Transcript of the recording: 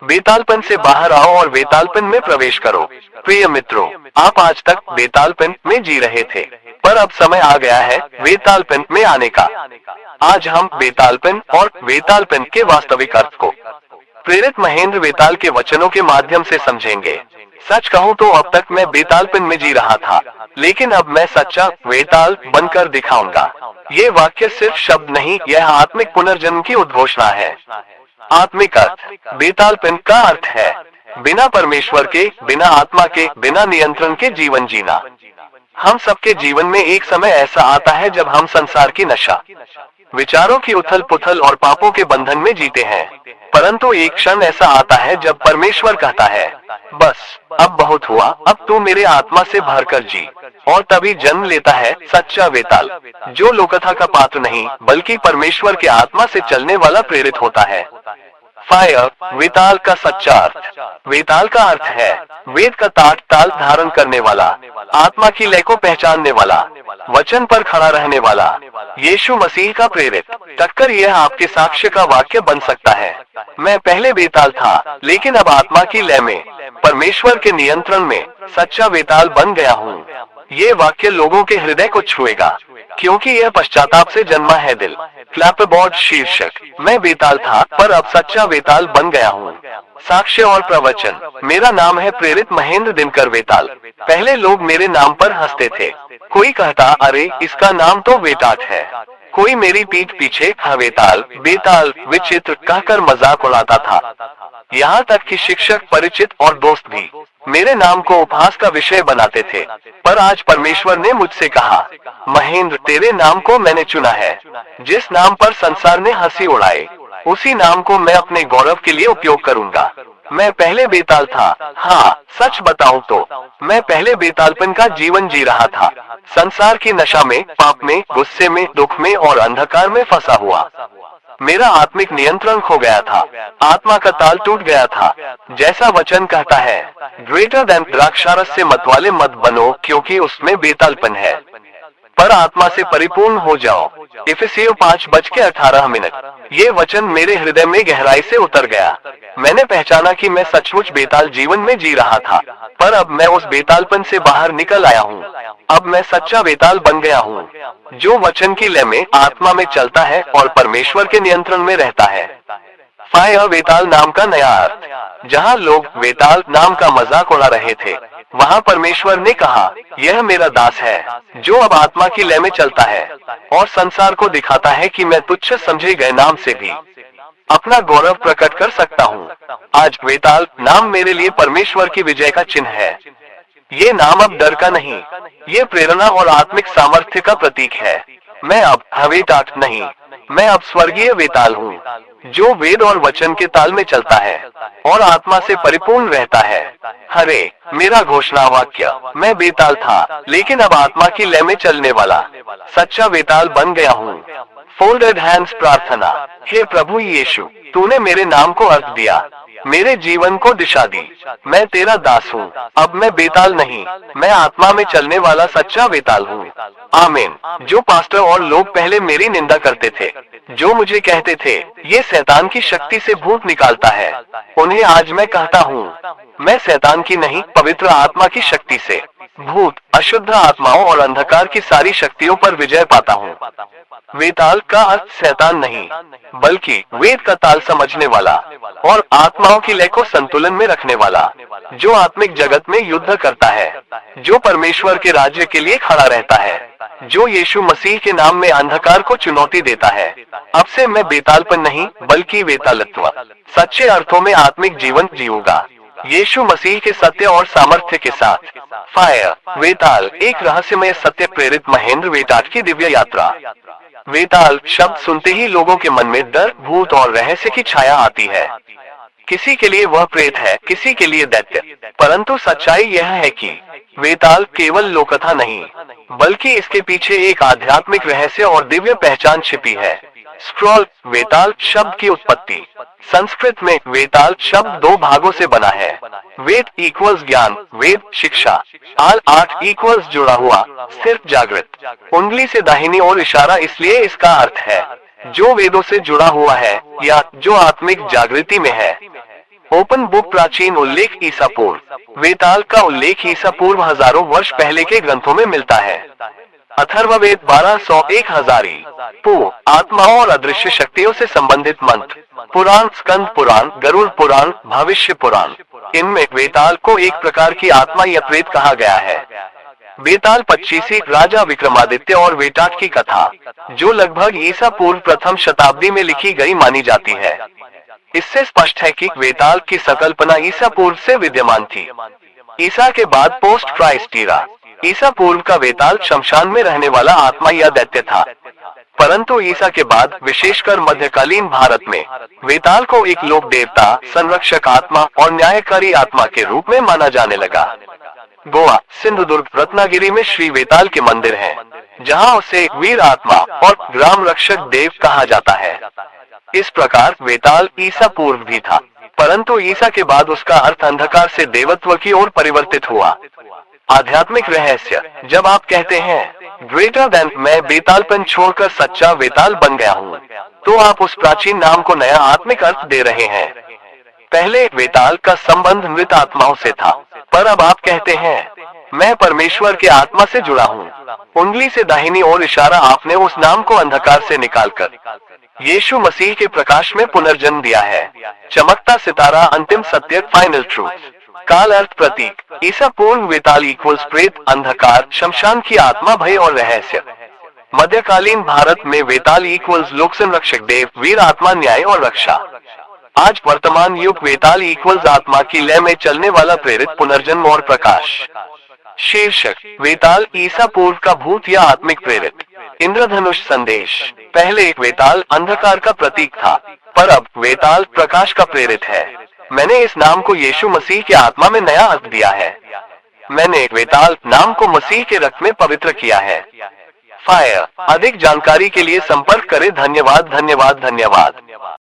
बेतालपन से बाहर आओ और वेतालपन में प्रवेश करो। प्रिय मित्रों, आप आज तक बेतालपन में जी रहे थे, पर अब समय आ गया है वेतालपन में आने का। आज हम बेतालपन और वेतालपन के वास्तविक अर्थ को प्रेरित महेंद्र वेताल के वचनों के माध्यम से समझेंगे। सच कहूँ तो अब तक मैं बेतालपन में जी रहा था, लेकिन अब मैं सच्चा वेताल बनकर दिखाऊंगा। ये वाक्य सिर्फ शब्द नहीं, यह आत्मिक पुनर्जन्म की उद्घोषणा है। आत्मिक अर्थ। बेतालपन का अर्थ है बिना परमेश्वर के, बिना आत्मा के, बिना नियंत्रण के जीवन जीना। हम सबके जीवन में एक समय ऐसा आता है जब हम संसार की नशा, विचारों की उथल पुथल और पापों के बंधन में जीते हैं। परंतु एक क्षण ऐसा आता है जब परमेश्वर कहता है, बस अब बहुत हुआ, अब तू मेरे आत्मा से भरकर जी। और तभी जन्म लेता है सच्चा वेताल, जो लोकथा का पात्र नहीं बल्कि परमेश्वर के आत्मा से चलने वाला प्रेरित होता है। फायर। वेताल का सच्चा अर्थ। वेताल का अर्थ है वेद का ताल धारण करने वाला, आत्मा की लय को पहचानने वाला, वचन पर खड़ा रहने वाला, यीशु मसीह का प्रेरित। टक्कर यह आपके साक्ष्य का वाक्य बन सकता है, मैं पहले बेताल था, लेकिन अब आत्मा की लय में, परमेश्वर के नियंत्रण में सच्चा वेताल बन गया हूँ। ये वाक्य लोगों के हृदय को छुएगा, क्योंकि यह पश्चाताप से जन्मा है दिल। क्लैपबोर्ड शीर्षक। मैं बेताल था, पर अब सच्चा वेताल बन गया हूँ। साक्ष्य और प्रवचन। मेरा नाम है प्रेरित महेंद्र दिनकर वेताल। पहले लोग मेरे नाम पर हंसते थे। कोई कहता, अरे इसका नाम तो वेटाट है। कोई मेरी पीठ पीछे वेताल, बेताल, विचित्र कहकर मजाक उड़ाता था। यहाँ तक कि शिक्षक, परिचित और दोस्त भी मेरे नाम को उपहास का विषय बनाते थे। पर आज परमेश्वर ने मुझसे कहा, महेंद्र, तेरे नाम को मैंने चुना है। जिस नाम पर संसार ने हंसी उड़ाए, उसी नाम को मैं अपने गौरव के लिए उपयोग करूंगा। मैं पहले बेताल था। हाँ, सच बताऊं तो मैं पहले बेतालपन का जीवन जी रहा था। संसार की नशा में, पाप में, गुस्से में, दुख में और अंधकार में फंसा हुआ। मेरा आत्मिक नियंत्रण खो गया था, आत्मा का ताल टूट गया था। जैसा वचन कहता है, ग्रेटर देन द्राक्षारस से मतवाले मत बनो, क्योंकि उसमें बेतालपन है, पर आत्मा से परिपूर्ण हो जाओ। इफिसियों 5:18। ये वचन मेरे हृदय में गहराई से उतर गया। मैंने पहचाना कि मैं सचमुच बेताल जीवन में जी रहा था, पर अब मैं उस बेतालपन से बाहर निकल आया हूँ। अब मैं सच्चा बेताल बन गया हूँ, जो वचन की लय में, आत्मा में चलता है और परमेश्वर के नियंत्रण में रहता है। फायर। वेताल नाम का नया अर्थ। जहाँ लोग वेताल नाम का मजाक उड़ा रहे थे, वहाँ परमेश्वर ने कहा, यह मेरा दास है, जो अब आत्मा की लय में चलता है और संसार को दिखाता है कि मैं तुच्छ समझे गए नाम से भी अपना गौरव प्रकट कर सकता हूँ। आज वेताल नाम मेरे लिए परमेश्वर की विजय का चिन्ह है। ये नाम अब डर का नहीं, ये प्रेरणा और आत्मिक सामर्थ्य का प्रतीक है। मैं अब वेताट नहीं, मैं अब स्वर्गीय वेताल हूँ, जो वेद और वचन के ताल में चलता है और आत्मा से परिपूर्ण रहता है। हरे मेरा घोषणा वाक्य। मैं बेताल था, लेकिन अब आत्मा की लय में चलने वाला सच्चा वेताल बन गया हूँ। फोल्डेड हैंड्स प्रार्थना। हे प्रभु यीशु, तूने मेरे नाम को अर्थ दिया, मेरे जीवन को दिशा दी। मैं तेरा दास हूँ। अब मैं बेताल नहीं, मैं आत्मा में चलने वाला सच्चा वेताल हूँ। आमीन। जो पास्टर और लोग पहले मेरी निंदा करते थे, जो मुझे कहते थे, ये शैतान की शक्ति से भूत निकालता है, उन्हें आज मैं कहता हूँ, मैं शैतान की नहीं, पवित्र आत्मा की शक्ति से भूत, अशुद्ध आत्माओं और अंधकार की सारी शक्तियों पर विजय पाता हूँ। वेताल का अर्थ शैतान नहीं, बल्कि वेद का ताल समझने वाला और आत्माओं की लय को संतुलन में रखने वाला, जो आत्मिक जगत में युद्ध करता है, जो परमेश्वर के राज्य के लिए खड़ा रहता है, जो यीशु मसीह के नाम में अंधकार को चुनौती देता है। अब से मैं बेतालपन नहीं, बल्कि वेतालत्व, सच्चे अर्थों में आत्मिक जीवन जीऊंगा, यीशु मसीह के सत्य और सामर्थ्य के साथ। फायर। वेताल एक रहस्यमय सत्य। प्रेरित महेंद्र वेताल की दिव्य यात्रा। वेताल शब्द सुनते ही लोगों के मन में डर, भूत और रहस्य की छाया आती है। किसी के लिए वह प्रेत है, किसी के लिए दैत्य, परंतु सच्चाई यह है कि वेताल केवल लोकथा नहीं, बल्कि इसके पीछे एक आध्यात्मिक रहस्य और दिव्य पहचान छिपी है। स्क्रॉल। वेताल शब्द की उत्पत्ति। संस्कृत में वेताल शब्द दो भागों से बना है। वेद इक्वल्स ज्ञान, वेद शिक्षा। आल आठ इक्वल्स जुड़ा हुआ, सिर्फ जागृत। उंगली से दाहिनी ओर इशारा, इसलिए इसका अर्थ है जो वेदों से जुड़ा हुआ है या जो आत्मिक जागृति में है। ओपन बुक प्राचीन उल्लेख ईसा पूर्व। वेताल का उल्लेख ईसा पूर्व हजारों वर्ष पहले के ग्रंथों में मिलता है। अथर्ववेद 1200-1000 पू आत्माओं और अदृश्य शक्तियों से संबंधित मंत्र, पुराण, स्कंद पुराण, गरुड़ पुराण, भविष्य पुराण। इनमें वेताल को एक प्रकार की आत्मा या प्रेत कहा गया है। वेताल 25वीं राजा विक्रमादित्य और वेटाट की कथा, जो लगभग ईसा पूर्व प्रथम शताब्दी में लिखी गई मानी जाती है। इससे स्पष्ट है कि वेताल की संकल्पना ईसा पूर्व से विद्यमान थी। ईसा के बाद पोस्ट क्राइस्ट ईरा। ईसा पूर्व का वेताल शमशान में रहने वाला आत्मा या दैत्य था, परंतु ईसा के बाद विशेषकर मध्यकालीन भारत में वेताल को एक लोक देवता, संरक्षक आत्मा और न्यायकारी आत्मा के रूप में माना जाने लगा। गोवा, सिंधुदुर्ग, रत्नागिरी में श्री वेताल के मंदिर हैं, जहां उसे वीर आत्मा और ग्राम रक्षक देव कहा जाता है। इस प्रकार वेताल ईसा पूर्व भी था, परंतु ईसा के बाद उसका अर्थ अंधकार से देवत्व की ओर परिवर्तित हुआ। आध्यात्मिक रहस्य, जब आप कहते हैं ग्रेटर देन, मैं बेतालपन छोड़कर सच्चा वेताल बन गया हूँ, तो आप उस प्राचीन नाम को नया आत्मिक अर्थ दे रहे हैं। पहले वेताल का संबंध मृत आत्माओं से था, पर अब आप कहते हैं मैं परमेश्वर के आत्मा से जुड़ा हूँ। उंगली से दाहिनी ओर इशारा आपने उस नाम को अंधकार से निकालकर यीशु मसीह के प्रकाश में पुनर्जन्म दिया है। चमकता सितारा, अंतिम सत्य, फाइनल ट्रूथ। काल अर्थ प्रतीक, ईसा पूर्व वेताल इक्वल्स प्रेत, अंधकार, शमशान की आत्मा, भय और रहस्य। मध्यकालीन भारत में वेताल इक्वल्स लोक संरक्षक देव, वीर आत्मा, न्याय और रक्षा। आज वर्तमान युग वेताल इक्वल्स आत्मा की लय में चलने वाला प्रेरित, पुनर्जन्म और प्रकाश। शीर्षक, वेताल ईसा पूर्व का भूत या आत्मिक प्रेरित। इंद्रधनुष संदेश। पहले वेताल अंधकार का प्रतीक था, पर अब वेताल प्रकाश का प्रेरित है। मैंने इस नाम को यीशु मसीह के आत्मा में नया अर्थ दिया है। मैंने वेताल नाम को मसीह के रक्त में पवित्र किया है। फायर। अधिक जानकारी के लिए संपर्क करें। धन्यवाद धन्यवाद धन्यवाद।